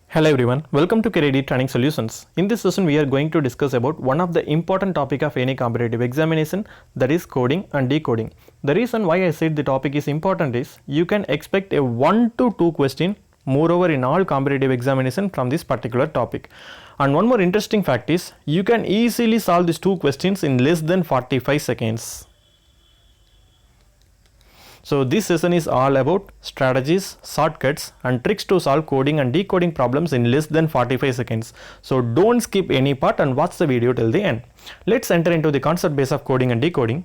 Hello everyone, welcome to Career Training Solutions. In this session we are going to discuss about one of the important topic of any competitive examination, that is coding and decoding. The reason why I said the topic is important is you can expect a 1 to 2 question moreover in all competitive examination from this particular topic. And one more interesting fact is you can easily solve these two questions in less than 45 seconds. So this session is all about strategies, shortcuts and tricks to solve coding and decoding problems in less than 45 seconds. So don't skip any part and watch the video till the end. Let's enter into the concept base of coding and decoding.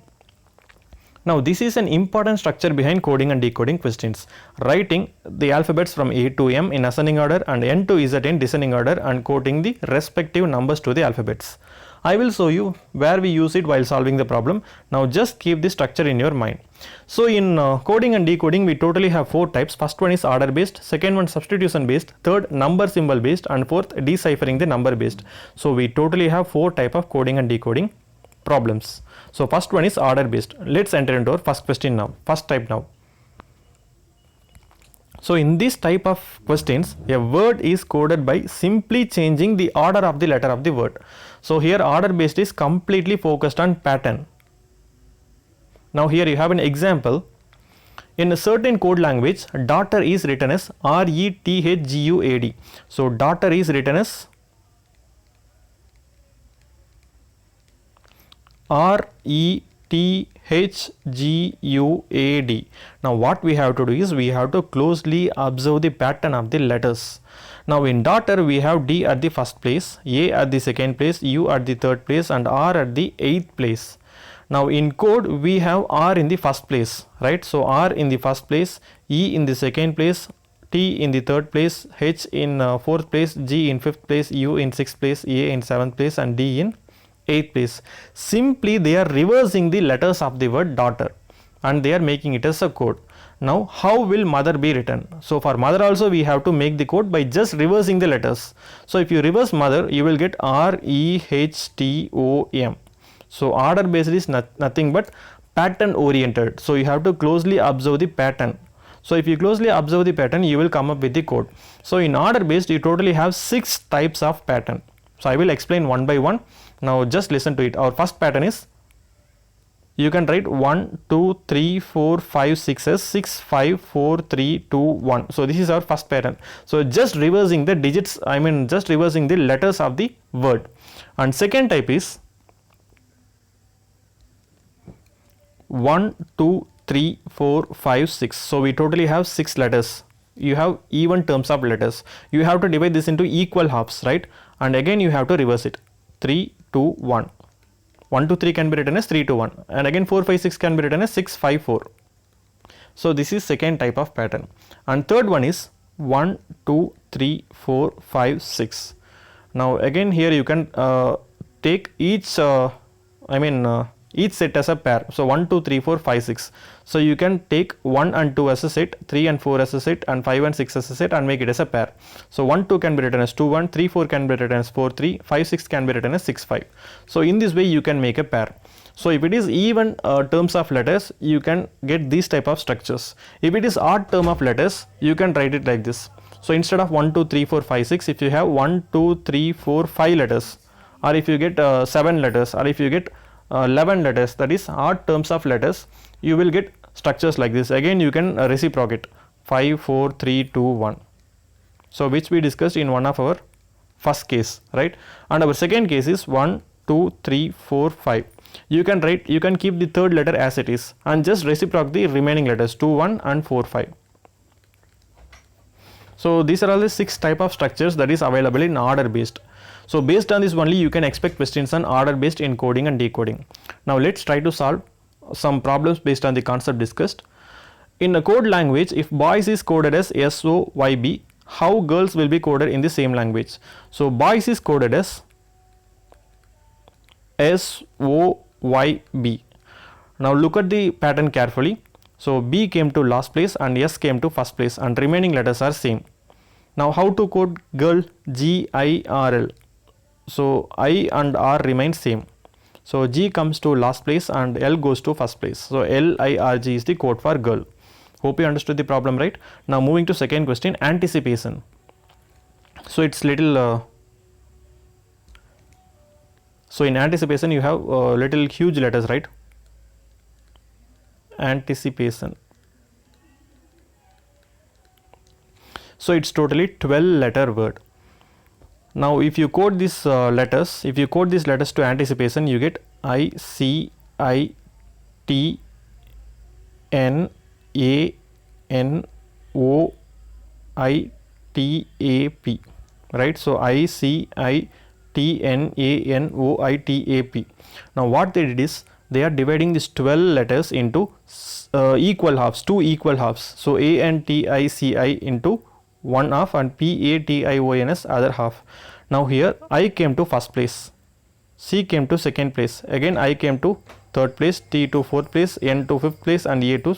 Now this is an important structure behind coding and decoding questions. Writing the alphabets from A to M in ascending order and N to Z in descending order and quoting the respective numbers to the alphabets. I will show you where we use it while solving the problem. Now just keep this structure in your mind. So in coding and decoding we totally have 4 types. First one is order based, second one substitution based, third number symbol based and fourth deciphering the number based. So we totally have 4 type of coding and decoding problems. So first one is order based. Let's enter into our first question now, first type now. So in this type of questions, a word is coded by simply changing the order of the letter of the word. So here order based is completely focused on pattern. Now here you have an example. In a certain code language, daughter is written as R-E-T-H-G-U-A-D. So daughter is written as R-E-T-H-G-U-A-D. Now what we have to do is we have to closely observe the pattern of the letters. Now in daughter we have D at the first place, A at the second place, U at the third place and R at the 8th place. Now in code we have R in the first place, right? So R in the first place, E in the second place, T in the third place, H in 4th place, G in 5th place, U in 6th place, A in 7th place and D in 8th place. Simply they are reversing the letters of the word daughter and they are making it as a code. Now how will mother be written? So for mother also we have to make the code by just reversing the letters. So if you reverse mother you will get R-E-H-T-O-M. So order based is nothing but pattern oriented. So you have to closely observe the pattern. So if you closely observe the pattern you will come up with the code. So in order based you totally have 6 types of pattern. So I will explain one by one. Now just listen to it. Our first pattern is you can write 1, 2, 3, 4, 5, 6 as 6, 5, 4, 3, 2, 1. So this is our first pattern. So just reversing the digits, just reversing the letters of the word. And second type is 1, 2, 3, 4, 5, 6. So we totally have 6 letters. You have even terms of letters. You have to divide this into equal halves, right? And again you have to reverse it. 3, 2, 1. 1 to 3 can be written as 3 to 1. And again 4, 5, 6 can be written as 6, 5, 4. So this is second type of pattern. And third one is 1, 2, 3, 4, 5, 6. Now again here you can take each each set as a pair. So 1, 2, 3, 4, 5, 6. So you can take 1 and 2 as a set, 3 and 4 as a set and 5 and 6 as a set and make it as a pair. So 1, 2 can be written as 2, 1, 3, 4 can be written as 4, 3, 5, 6 can be written as 6, 5. So in this way you can make a pair. So if it is even terms of letters, you can get these type of structures. If it is odd term of letters, you can write it like this. So instead of 1, 2, 3, 4, 5, 6, if you have 1, 2, 3, 4, 5 letters, or if you get 7 letters, or if you get 11 letters, that is odd terms of letters, you will get structures like this. Again you can reciprocate 5, 4, 3, 2, 1. So which we discussed in one of our first case, right? And our second case is 1, 2, 3, 4, 5. You can keep the third letter as it is and just reciprocate the remaining letters 2, 1 and 4, 5. So these are all the 6 type of structures that is available in order based. So based on this only you can expect questions on order based in coding and decoding. Now let's try to solve some problems based on the concept discussed. In a code language, if boys is coded as SOYB, how girls will be coded in the same language? So boys is coded as SOYB. Now look at the pattern carefully. So B came to last place and S came to first place and remaining letters are same. Now how to code girl? GIRL. So I and R remain same. So G comes to last place and L goes to first place. So LIRG is the code for girl. Hope you understood the problem, right? Now moving to second question, anticipation. So it's little so in anticipation you have little huge letters, right? Anticipation. So it's totally 12 letter word. Now if you code these letters, if you code these letters to anticipation, you get I C I T N A N O I T A P, right? So I C I T N A N O I T A P. Now what they did is they are dividing these 12 letters into equal halves, two equal halves. So A N T I C I into one half and P A T I O N S other half. Now here I came to first place, C came to second place, again I came to third place, T to fourth place, N to fifth place and A to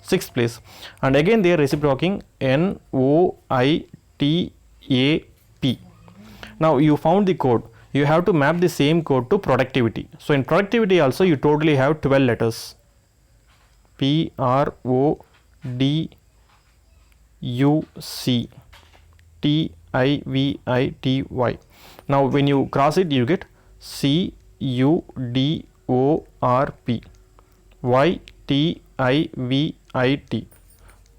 sixth place, and again they are reciprocating N O I T A P. Now you found the code, you have to map the same code to productivity. So in productivity also you totally have 12 letters, P R O D U C T I V I T Y. Now when you cross it you get C U D O R P Y T I V I T.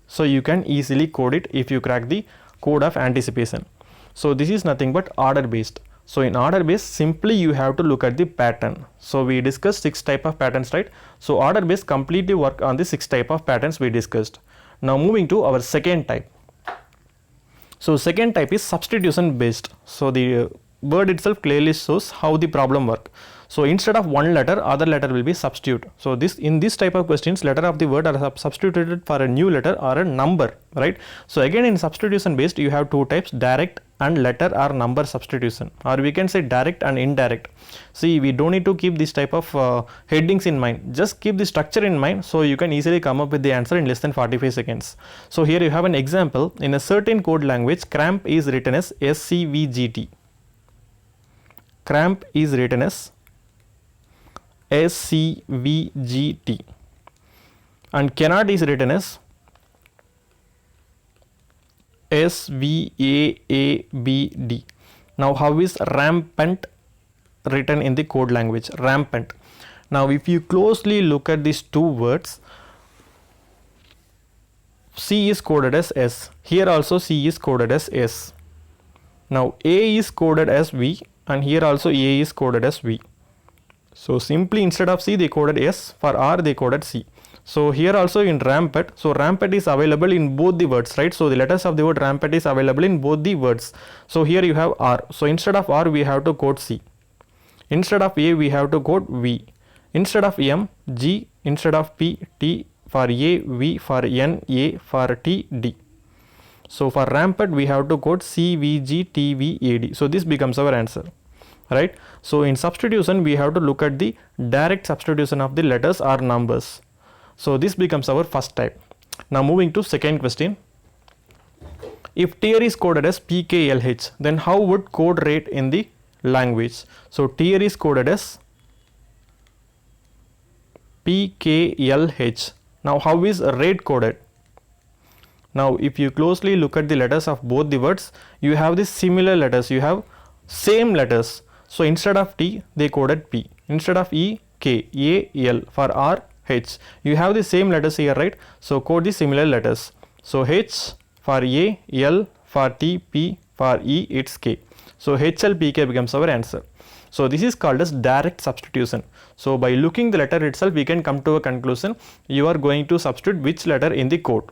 So you can easily code it if you crack the code of anticipation. So this is nothing but order based. So in order based, simply you have to look at the pattern. So we discussed 6 type of patterns, right? So order based completely work on the 6 type of patterns we discussed. Now moving to our second type. So second type is substitution based. So the word itself clearly shows how the problem work. So instead of one letter, other letter will be substitute. So this, in this type of questions, letter of the word are substituted for a new letter or a number, right? So again in substitution based you have two types, direct and letter or number substitution, or we can say direct and indirect. See, we don't need to keep this type of headings in mind, just keep the structure in mind, so you can easily come up with the answer in less than 45 seconds. So here you have an example. In a certain code language, cramp is written as SCVGT. Cramp is written as SCVGT, and cannot is written as SVAABD. Now how is rampant written in the code language? Rampant. Now if you closely look at these two words, C is coded as S. Here also C is coded as S. Now A is coded as V, and here also A is coded as V. So simply instead of C they coded S, for R they coded C. So here also in rampant, so rampant is available in both the words, right? So the letters of the word rampant is available in both the words. So here you have R. So instead of R we have to code C. Instead of A we have to code V. Instead of M, G. Instead of P, T. For A, V. For N, A. For T, D. So for rampant we have to code C, V, G, T, V, A, D. So this becomes our answer, right? So in substitution we have to look at the direct substitution of the letters or numbers. So this becomes our first type. Now moving to second question. If tier is coded as PKLH, then how would code rate in the language? So tier is coded as PKLH. Now how is rate coded? Now if you closely look at the letters of both the words, you have the similar letters, you have same letters. So instead of T they coded P, instead of E, K, A, L, for R, H. You have the same letters here, right? So code the similar letters. So H for A, L for T, P for E, it's K. So HLPK becomes our answer. So this is called as direct substitution. So by looking the letter itself we can come to a conclusion. You are going to substitute which letter in the code.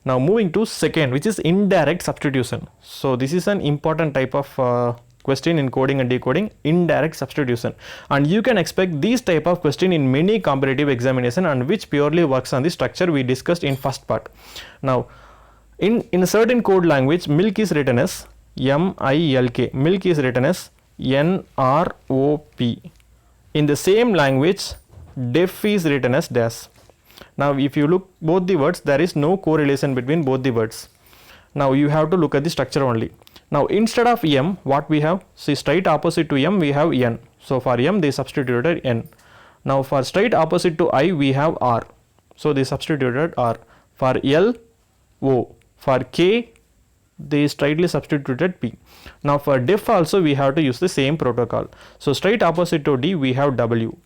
Now moving to second, which is indirect substitution. So this is an important type of question in coding and decoding, indirect substitution, and you can expect these type of question in many competitive examination, and which purely works on the structure we discussed in first part. Now in a certain code language, milk is written as MILK, milk is written as NROP. In the same language, deaf is written as dash. Now if you look both the words, there is no correlation between both the words. Now you have to look at the structure only. Now instead of M, what we have? See, straight opposite to M we have N. So for M they substituted N. Now for straight opposite to I we have R. So they substituted R. For L, O. For K, they straightly substituted P. Now for diff also we have to use the same protocol. So straight opposite to D we have W.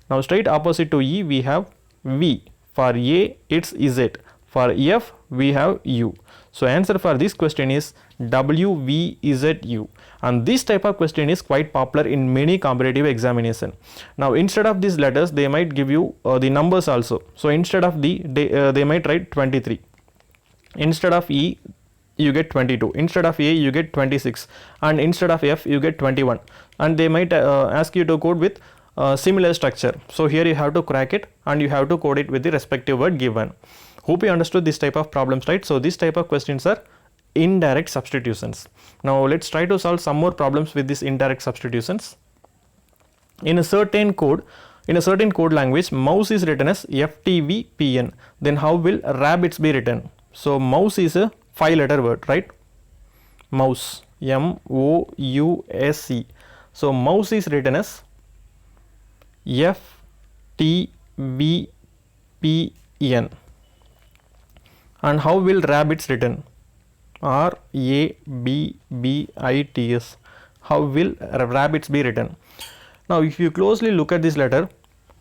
Now straight opposite to E we have V. For A it's Z. For F we have U. So answer for this question is WVZU, and this type of question is quite popular in many competitive examination. Now instead of these letters they might give you the numbers also. So instead of D they might write 23. Instead of E you get 22. Instead of A you get 26, and instead of F you get 21, and they might ask you to code with similar structure. So here you have to crack it and you have to code it with the respective word given. Hope you understood this type of problems, right? So this type of questions are indirect substitutions. Now let's try to solve some more problems with these indirect substitutions. In a certain code language, mouse is written as FTVPN. Then how will rabbits be written? So mouse is a 5-letter word, right? Mouse, MOUSE. So mouse is written as FTVPN. And how will rabbits written? RABBITS. How will rabbits be written? Now if you closely look at this letter,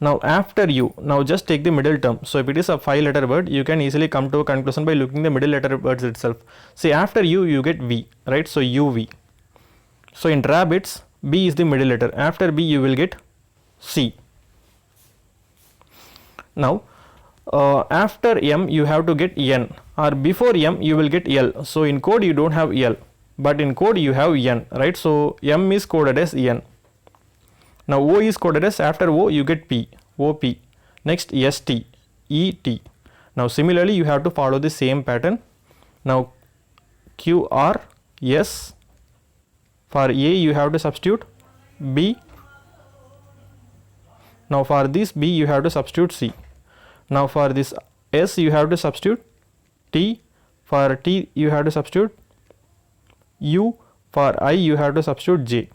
now after U, now just take the middle term. So if it is a 5-letter word, you can easily come to a conclusion by looking the middle letter words itself. See, after U you get V, right? So UV. So in rabbits B is the middle letter. After B you will get C. Now after M you have to get N, or before M you will get L. So in code you don't have L, but in code you have N, right? So M is coded as N. Now O is coded as, after O you get P, OP. Next ST, ET. Now similarly you have to follow the same pattern. Now QR, S. For A you have to substitute B. Now for this B you have to substitute C. Now for this S you have to substitute T. For T you have to substitute U. For I you have to substitute J.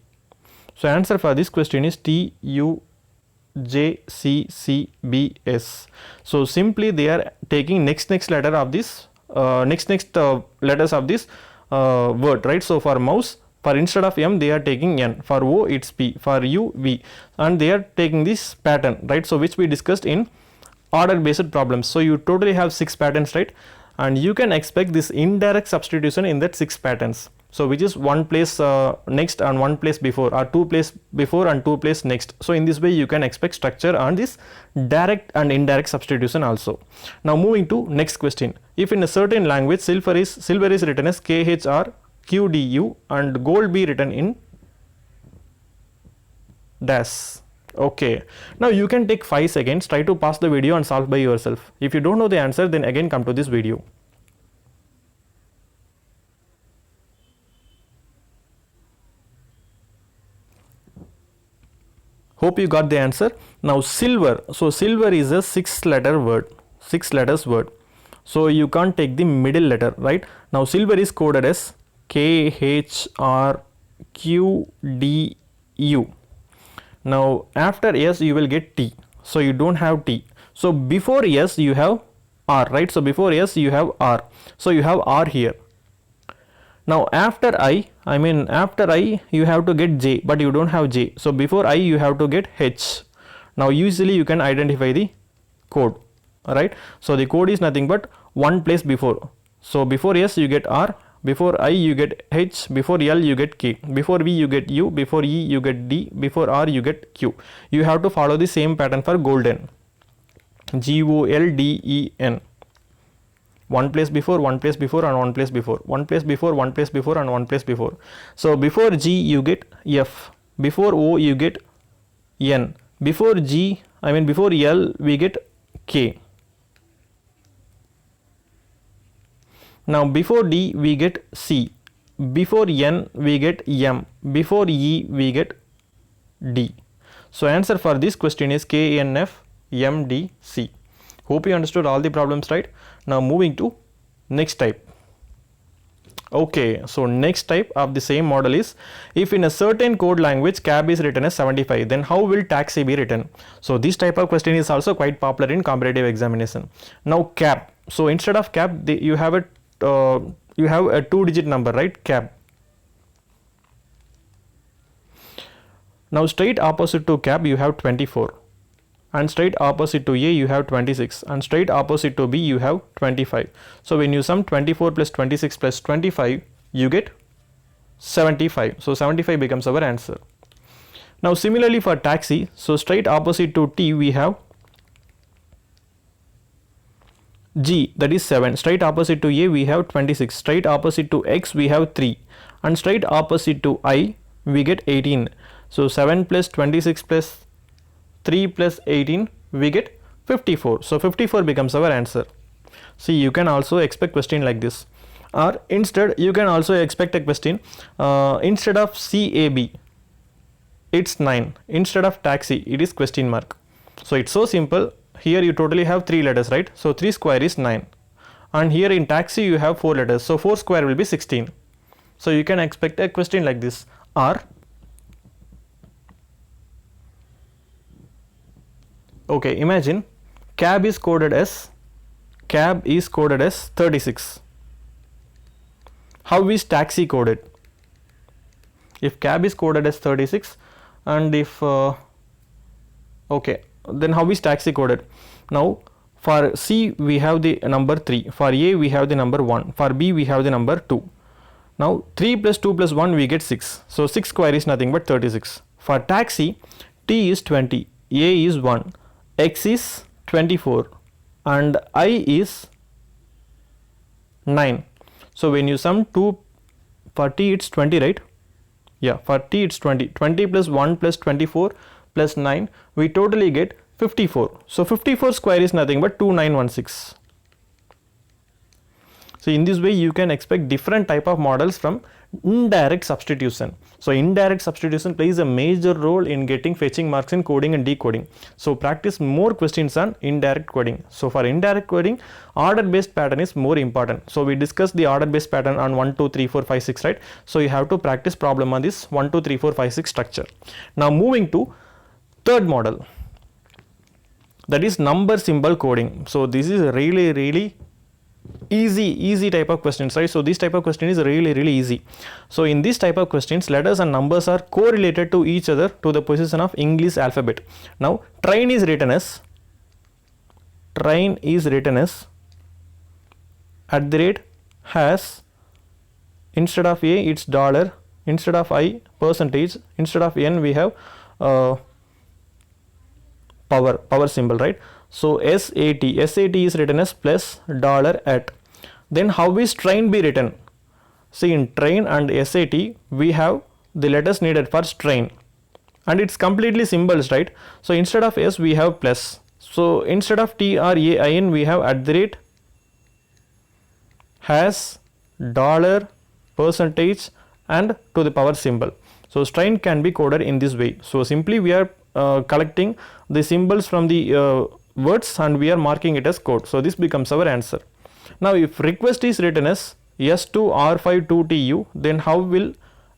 So answer for this question is TUJCCBS. So simply they are taking next letter of this letters of this word, right? So for mouse, for instead of M they are taking N. For O it's P. For U V, and they are taking this pattern, right? So which we discussed in order based problems. So you totally have 6 patterns, right? And you can expect this indirect substitution in that 6 patterns. So which is one place next and one place before, or 2 place before and 2 place next. So in this way you can expect structure on this direct and indirect substitution also. Now moving to next question. If in a certain language silver is written as KHRQDU and gold be written in dash. Okay, now you can take 5 seconds, try to pause the video and solve by yourself. If you don't know the answer, then again come to this video. Hope you got the answer. Now silver, so silver is a 6-letter word, 6 letters word. So you can't take the middle letter, right? Now silver is coded as KHRQDU. Now after S you will get T, so you don't have T. So before S you have R, right? So before S you have R, so you have R here. Now after I you have to get J, but you don't have J. So before I you have to get H. Now usually you can identify the code, right? So the code is nothing but one place before. So before S you get R, before I you get H, before L you get K, before V you get U, before E you get D, before R you get Q. You have to follow the same pattern for golden. GOLDEN. One place before, one place before, and one place before, one place before, one place before, and one place before. So before G you get F, before O you get N, before before L we get K. Now before D we get C, before N we get M, before E we get D. So answer for this question is KNFMDC. Hope you understood all the problems, right? Now moving to next type. Okay, so next type of the same model is, if in a certain code language cab is written as 75, then how will taxi be written? So this type of question is also quite popular in competitive examination. Now cab, so instead of cab you have a a 2-digit number, right? Cab. Now straight opposite to cab you have 24, and straight opposite to A you have 26, and straight opposite to B you have 25. So when you sum 24 plus 26 plus 25, you get 75. So 75 becomes our answer. Now similarly for taxi, so straight opposite to T we have G, that is 7. Straight opposite to A we have 26. Straight opposite to X we have 3, and straight opposite to I we get 18. So 7 plus 26 plus 3 plus 18 we get 54. So 54 becomes our answer. See, you can also expect question like this, or instead you can also expect a question instead of CAB it's 9, instead of taxi it is question mark. So it's so simple. Here you totally have 3 letters, right? So 3 square is 9, and here in taxi you have 4 letters, so 4 square will be 16. So you can expect a question like this. Or okay, imagine cab is coded as 36. How is taxi coded? If cab is coded as 36, and if okay, then how is taxi coded? Now for C we have the number 3, for A we have the number 1, for B we have the number 2. Now 3 plus 2 plus 1 we get 6, so 6 square is nothing but 36. For taxi, T is 20, A is 1, X is 24, and I is 9. So when you sum 2, for T it's 20, right? Yeah, for T it's 20. 20 plus 1 plus 24 plus 9, we totally get 54. So 54 square is nothing but 2916. So in this way you can expect different type of models from indirect substitution. So indirect substitution plays a major role in getting fetching marks in coding and decoding. So practice more questions on indirect coding. So for indirect coding, order based pattern is more important. So we discussed the order based pattern on 1 2 3 4 5 6, right? So you have to practice problem on this 1 2 3 4 5 6 structure. Now moving to third model, that is number symbol coding. So this is really easy type of questions, right? So this type of question is really easy. So in this type of questions, letters and numbers are correlated to each other to the position of English alphabet. Now train is written as at the rate has, instead of A it's dollar, instead of I percentage, instead of N we have power symbol, right? So SAT is written as plus dollar at. Then how is train be written? See, in train and SAT we have the letters needed for strain, and it's completely symbols, right? So instead of S we have plus. So instead of TRAIN we have at the rate has dollar percentage and to the power symbol. So strain can be coded in this way. So simply we are collecting the symbols from the words and we are marking it as code. So this becomes our answer. Now if request is written as S2R52TU, then how will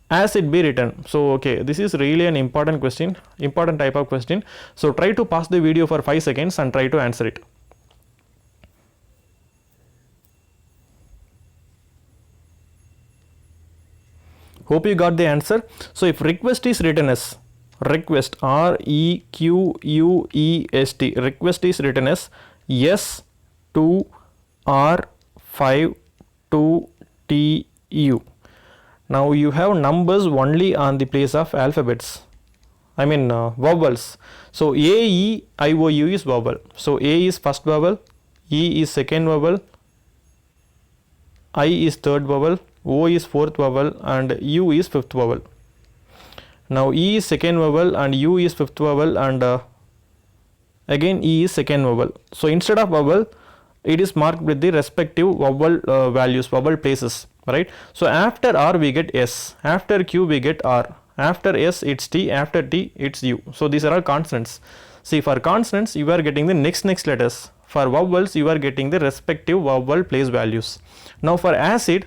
as it be written? So okay, this is really an important question, important type of question. So try to pause the video for 5 seconds and try to answer it. Hope you got the answer. So if request is written as request, REQUEST, request is written as S2R52TU. Now you have numbers only on the place of alphabets, vowels. So A, E, I, O, U is vowel. So A is first vowel, E is second vowel, I is third vowel, O is fourth vowel, and U is fifth vowel. Now E is second vowel and U is fifth vowel, and again E is second vowel. So instead of vowel, it is marked with the respective vowel values, vowel places, right? So after R we get S, after Q we get R, after S it's T, after T it's U. So these are all consonants. See, for consonants you are getting the next letters. For vowels you are getting the respective vowel place values. Now for acid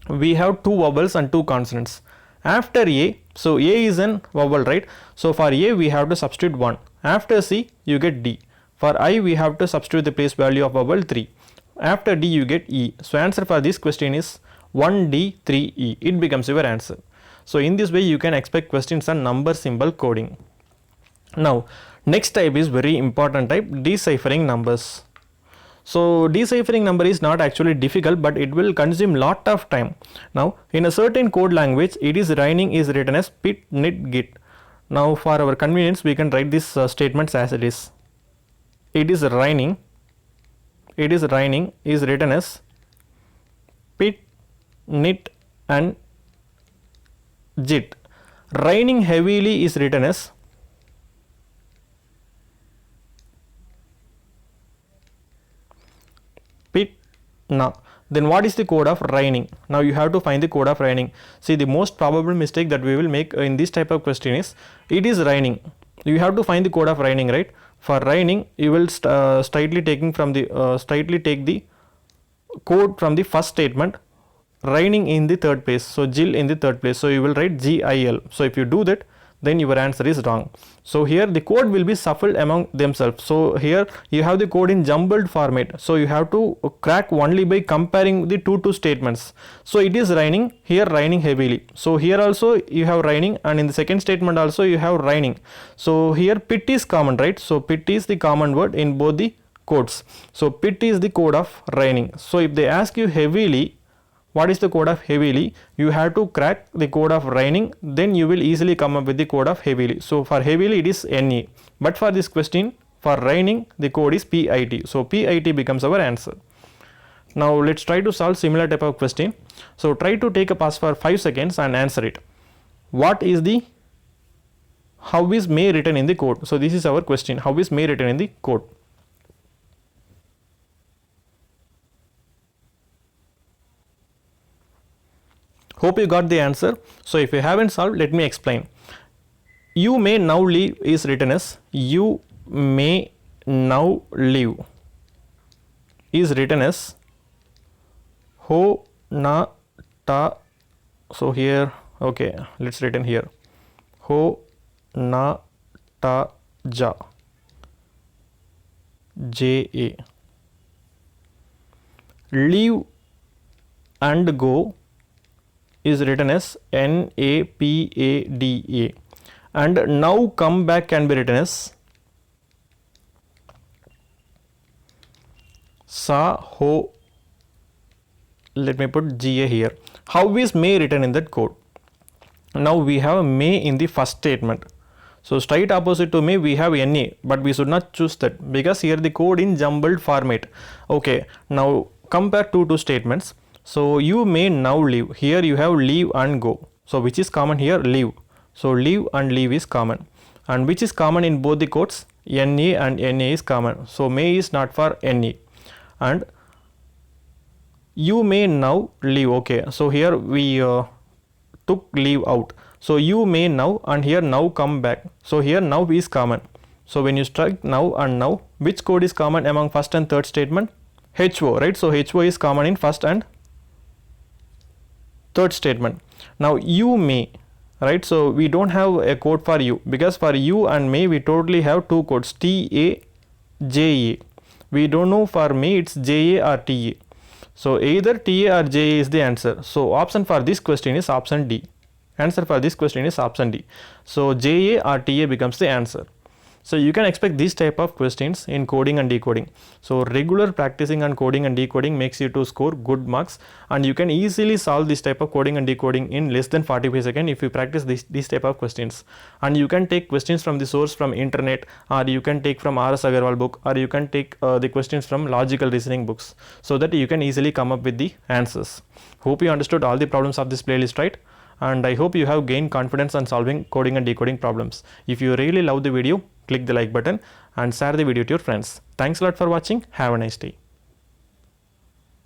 we have 2 vowels and 2 consonants. After A, so A is an vowel, right? So for A we have to substitute 1. After C you get D. For I we have to substitute the place value of vowel 3. after D you get E. So answer for this question is 1D 3E. It becomes your answer. So in this way you can expect questions on number symbol coding. Now next type is very important type, deciphering numbers. So deciphering number is not actually difficult, but it will consume lot of time. Now in a certain code language, it is running is written as pit nit git. Now for our convenience we can write this statements as it is. It is running is written as pit nit and git. Raining heavily is written as pit na. Then what is the code of raining? Now you have to find the code of raining. See, the most probable mistake that we will make in this type of question is it is raining. You have to find the code of raining, right? For raining you will strictly take the code from the first statement, raining in the third place, so GIL in the third place, so you will write GIL. So if you do that, then your answer is wrong. So here the code will be shuffled among themselves. So here you have the code in jumbled format, so you have to crack only by comparing the two statements. So it is raining, here raining heavily, so here also you have raining, and in the second statement also you have raining. So here pit is common, right? So pit is the common word in both the codes. So pit is the code of raining. So if they ask you heavily, what is the code of heavily, you have to crack the code of raining, then you will easily come up with the code of heavily. So for heavily it is NE, but for this question for raining the code is PIT. So PIT becomes our answer. Now let's try to solve similar type of question. So try to take a pause for 5 seconds and answer it. What is the how is may written in the code? So this is our question, how is may written in the code? Hope you got the answer. So if you haven't solved, let me explain. You may now leave is written as you may now leave is written as ho na ta. So here, okay, let's written here ho na ta ja ja. Leave and go is written as NAPADA, and now come back can be written as sa ho. Let me put GA here. How is may written in that code? Now we have may in the first statement. So straight opposite to may we have NA, but we should not choose that because here the code in jumbled format. Okay, now compare two statements. So you may now leave, here you have leave and go. So which is common here? Leave. So leave and leave is common, and which is common in both the codes? NA and NA is common. So may is not for NA, and you may now leave. Okay, so here we took leave out. So you may now, and here now come back. So here now is common. So when you strike now and now, which code is common among first and third statement? HO, right? So HO is common in first and third statement. Now you may, right? So we don't have a code for you because for you and may we totally have two codes, TA, JA. We don't know for may it's JA or TA. So either TA or JA is the answer. So option for this question is option D. Answer for this question is option D. So JA or TA becomes the answer. So you can expect this type of questions in coding and decoding. So regular practicing on coding and decoding makes you to score good marks, and you can easily solve this type of coding and decoding in less than 45 seconds if you practice this type of questions. And you can take questions from the source from internet, or you can take from R.S. Agarwal book, or you can take the questions from logical reasoning books, so that you can easily come up with the answers. Hope you understood all the problems of this playlist, right? And I hope you have gained confidence on solving coding and decoding problems. If you really love the video, click the like button and share the video to your friends. Thanks a lot for watching. Have a nice day.